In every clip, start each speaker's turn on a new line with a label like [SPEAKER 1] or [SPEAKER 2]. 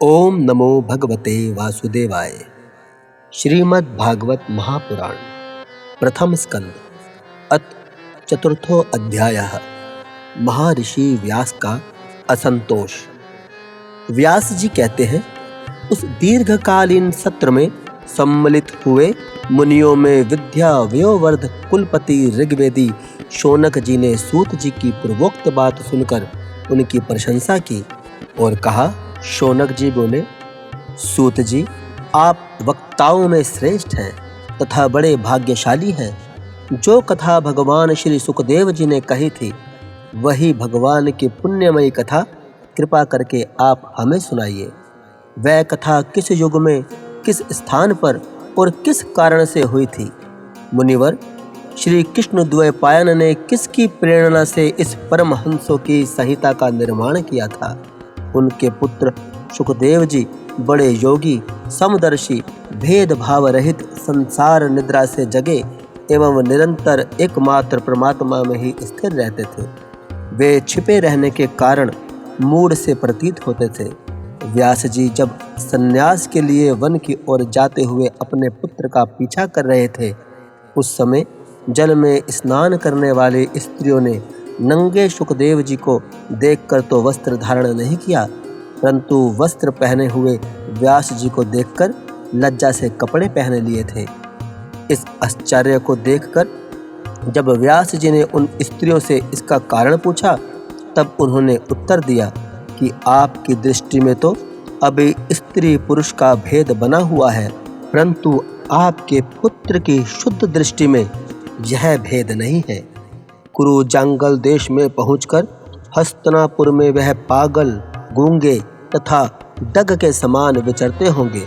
[SPEAKER 1] ओम नमो भगवते वासुदेवाय। श्रीमद् भागवत महापुराण प्रथम स्कंद अथ चतुर्थो अध्यायः। महर्षि व्यास का असंतोष। व्यास जी कहते हैं, उस दीर्घकालीन सत्र में सम्मिलित हुए मुनियों में विद्या वयोवर्धक कुलपति ऋग्वेदी शौनक जी ने सूत जी की पूर्वोक्त बात सुनकर उनकी प्रशंसा की और कहा। शौनक जी बोले, सूत जी, आप वक्ताओं में श्रेष्ठ हैं तथा बड़े भाग्यशाली हैं। जो कथा भगवान श्री सुखदेव जी ने कही थी, वही भगवान की पुण्यमयी कथा कृपा करके आप हमें सुनाइए। वह कथा किस युग में, किस स्थान पर और किस कारण से हुई थी? मुनिवर, श्री कृष्ण द्वैपायन ने किसकी प्रेरणा से इस परमहंसों की संहिता का निर्माण किया था? उनके पुत्र सुखदेव जी बड़े योगी, समदर्शी, भेदभाव रहित, संसार निद्रा से जगे एवं निरंतर एकमात्र परमात्मा में ही स्थिर रहते थे। वे छिपे रहने के कारण मूढ़ से प्रतीत होते थे। व्यास जी जब संन्यास के लिए वन की ओर जाते हुए अपने पुत्र का पीछा कर रहे थे, उस समय जल में स्नान करने वाली स्त्रियों ने नंगे सुखदेव जी को देखकर तो वस्त्र धारण नहीं किया, परंतु वस्त्र पहने हुए व्यास जी को देखकर लज्जा से कपड़े पहने लिए थे। इस आश्चर्य को देखकर जब व्यास जी ने उन स्त्रियों से इसका कारण पूछा, तब उन्होंने उत्तर दिया कि आपकी दृष्टि में तो अभी स्त्री पुरुष का भेद बना हुआ है, परंतु आपके पुत्र की शुद्ध दृष्टि में यह भेद नहीं है। कुरु जंगल देश में पहुंचकर हस्तिनापुर में वह पागल, गूंगे तथा डग के समान विचरते होंगे।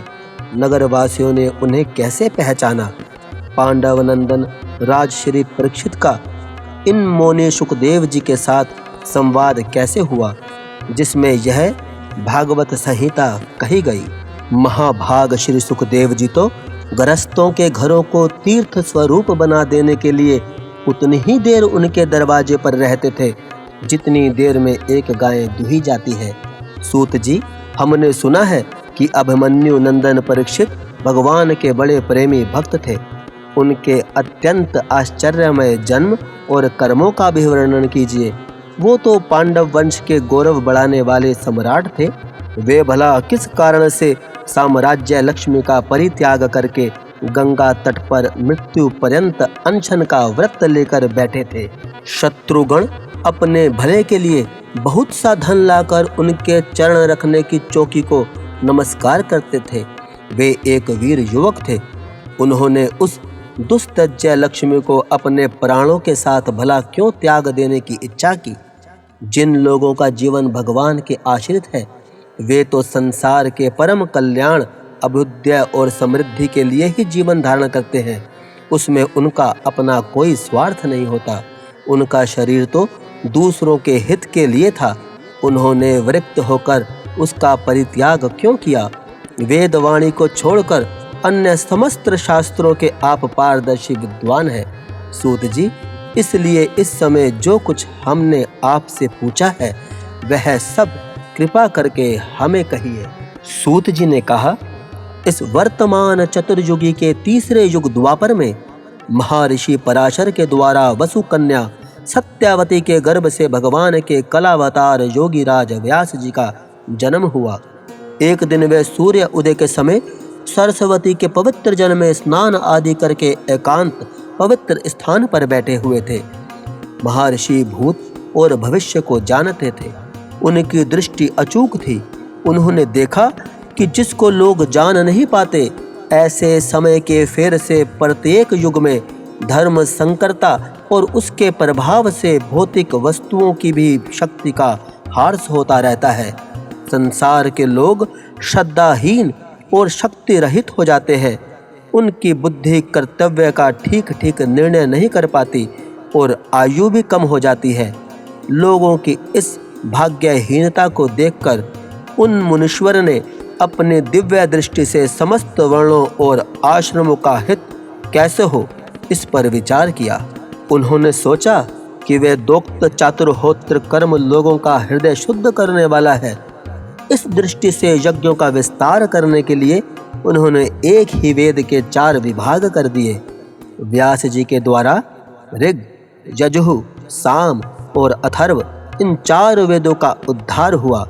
[SPEAKER 1] नगरवासियों ने उन्हें कैसे पहचाना? पांडव नंदन राजश्री परीक्षित का इन मौनी सुखदेव जी के साथ संवाद कैसे हुआ, जिसमें यह भागवत संहिता कही गई? महाभाग श्री सुखदेव जी तो गृहस्थों के घरों को तीर्थ स्वरूप बना देने के लिए उतनी ही देर उनके दरवाजे पर रहते थे जितनी देर में एक गाय दुही जाती है। सूत जी, हमने सुना है कि अभिमन्यु नंदन परीक्षित भगवान के बड़े प्रेमी भक्त थे। उनके अत्यंत आश्चर्यमय जन्म और कर्मों का भी वर्णन कीजिए। वो तो पांडव वंश के गौरव बढ़ाने वाले सम्राट थे। वे भला किस कारण से साम्राज्य लक्ष्मी का परित्याग करके गंगा तट पर मृत्यु पर्यंत अनशन का व्रत लेकर बैठे थे? शत्रुगण अपने भले के लिए बहुत सा धन लाकर उनके चरण रखने की चौकी को नमस्कार करते थे। वे एक वीर युवक थे। उन्होंने उस दुष्ट जय लक्ष्मी को अपने प्राणों के साथ भला क्यों त्याग देने की इच्छा की? जिन लोगों का जीवन भगवान के आश्रित है, वे तो संसार के परम कल्याण, अभ्युदय और समृद्धि के लिए ही जीवन धारण करते हैं। उसमें उनका अपना कोई स्वार्थ नहीं होता। उनका शरीर तो दूसरों के हित के लिए था। उन्होंने विरक्त होकर उसका परित्याग क्यों किया? वेदवाणी को छोड़कर अन्य समस्त शास्त्रों के आप पारदर्शी विद्वान हैं। सूत जी, इसलिए इस समय जो कुछ हमने आपसे पूछा है, वह सब कृपा करके हमें कहिए। सूत जी ने कहा, इस वर्तमान चतुर्युगी के तीसरे युग द्वापर में महर्षि पराशर के द्वारा वसु कन्या सत्यावती के गर्भ से भगवान के कलावतार योगीराज व्यास जी का जन्म हुआ। एक दिन वे सूर्य उदय के समय सरस्वती के पवित्र जल में स्नान आदि करके एकांत पवित्र स्थान पर बैठे हुए थे। महर्षि भूत और भविष्य को जानते थे। उनकी दृष्टि अचूक थी। उन्होंने देखा कि जिसको लोग जान नहीं पाते, ऐसे समय के फेर से प्रत्येक युग में धर्म संकरता और उसके प्रभाव से भौतिक वस्तुओं की भी शक्ति का ह्रास होता रहता है। संसार के लोग श्रद्धाहीन और शक्ति रहित हो जाते हैं। उनकी बुद्धि कर्तव्य का ठीक ठीक निर्णय नहीं कर पाती और आयु भी कम हो जाती है। लोगों की इस भाग्यहीनता को देखकर उन मुनीश्वर ने अपनी दिव्य दृष्टि से समस्त वर्णों और आश्रमों का हित कैसे हो, इस पर विचार किया। उन्होंने सोचा कि वे दोक्त चातुर्होत्र कर्म लोगों का हृदय शुद्ध करने वाला है। इस दृष्टि से यज्ञों का विस्तार करने के लिए उन्होंने एक ही वेद के 4 विभाग कर दिए। व्यास जी के द्वारा ऋग, यजुः, साम और अथर्व इन 4 वेदों का उद्धार हुआ।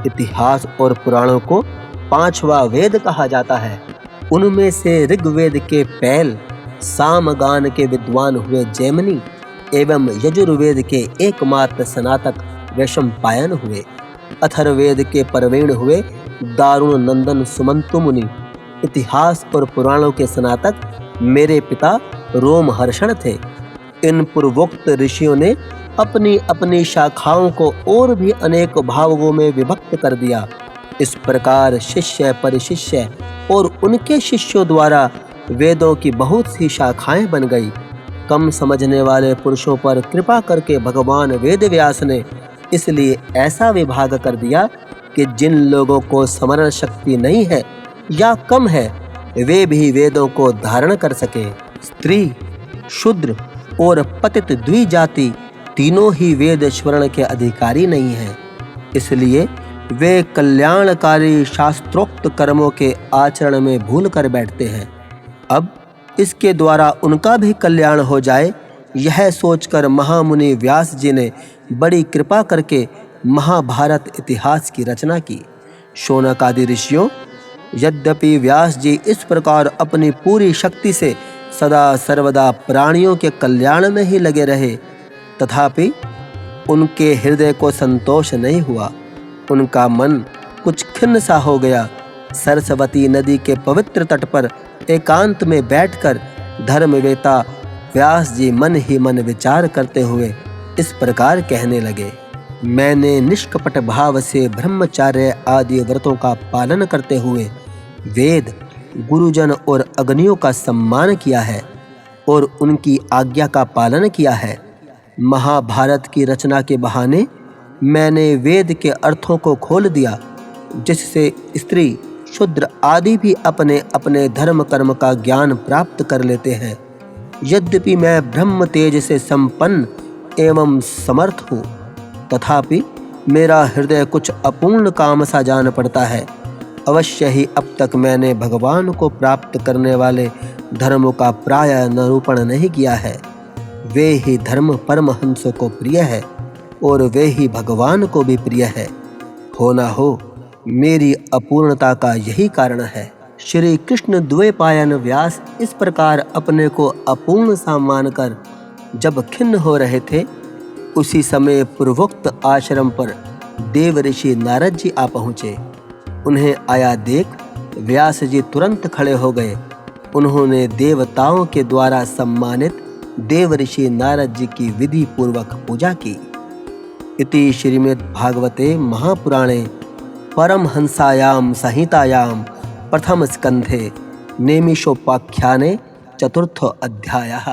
[SPEAKER 1] इतिहास और पुराणों को 5वां वेद कहा जाता है। उनमें से ऋग्वेद के पैल, सामगान के विद्वान हुए जैमिनी एवं यजुर्वेद के एकमात्र स्नातक वैशंपायन हुए। अथर्ववेद के परवीण हुए दारुण नंदन सुमंतु मुनि। इतिहास और पुराणों के स्नातक मेरे पिता रोमहर्षण थे। इन पूर्वोक्त ऋषियों ने अपनी अपनी शाखाओं को और भी अनेक भागों में विभक्त कर दिया। इस प्रकार शिष्य परिशिष्य और उनके शिष्यों द्वारा वेदों की बहुत सी शाखाएं बन गई। कम समझने वाले पुरुषों पर कृपा करके भगवान वेदव्यास ने इसलिए ऐसा विभाग कर दिया कि जिन लोगों को स्मरण शक्ति नहीं है या कम है, वे भी वेदों को धारण कर सके। स्त्री, शूद्र और पतित द्विजाति तीनों ही वेद स्वर्ण के अधिकारी नहीं हैं। इसलिए वे कल्याणकारी शास्त्रोक्त कर्मों के आचरण में भूल कर बैठते हैं। अब इसके द्वारा उनका भी कल्याण हो जाए, यह सोचकर महामुनि व्यास जी ने बड़ी कृपा करके महाभारत इतिहास की रचना की। शौनक आदि ऋषियों, यद्यपि व्यास जी इस प्रकार अपनी पूरी शक्ति से सदा सर्वदा प्राणियों के कल्याण में ही लगे रहे, तथापि उनके हृदय को संतोष नहीं हुआ। उनका मन कुछ खिन्न सा हो गया। सरस्वती नदी के पवित्र तट पर एकांत में बैठकर धर्मवेता व्यास जी मन ही मन विचार करते हुए इस प्रकार कहने लगे। मैंने निष्कपट भाव से ब्रह्मचार्य आदि व्रतों का पालन करते हुए वेद, गुरुजन और अग्नियों का सम्मान किया है और उनकी आज्ञा का पालन किया है। महाभारत की रचना के बहाने मैंने वेद के अर्थों को खोल दिया, जिससे स्त्री, शूद्र आदि भी अपने अपने धर्म कर्म का ज्ञान प्राप्त कर लेते हैं। यद्यपि मैं ब्रह्म तेज से संपन्न एवं समर्थ हूँ, तथापि मेरा हृदय कुछ अपूर्ण काम सा जान पड़ता है। अवश्य ही अब तक मैंने भगवान को प्राप्त करने वाले धर्मों का प्रायः निरूपण नहीं किया है। वे ही धर्म परमहंसों को प्रिय है और वे ही भगवान को भी प्रिय है। हो ना हो, मेरी अपूर्णता का यही कारण है। श्री कृष्ण द्वैपायन व्यास इस प्रकार अपने को अपूर्ण सा मानकर जब खिन्न हो रहे थे, उसी समय पूर्वोक्त आश्रम पर देव ऋषि नारद जी आ पहुँचे। उन्हें आया देख व्यास जी तुरंत खड़े हो गए। उन्होंने देवताओं के द्वारा सम्मानित देव ऋषि नारद जी की विधि पूर्वक पूजा की। इति श्रीमद्भागवते महापुराणे परमहंसायां संहितायां प्रथम स्कंधे नेमिषोपाख्याने 4थो अध्यायः।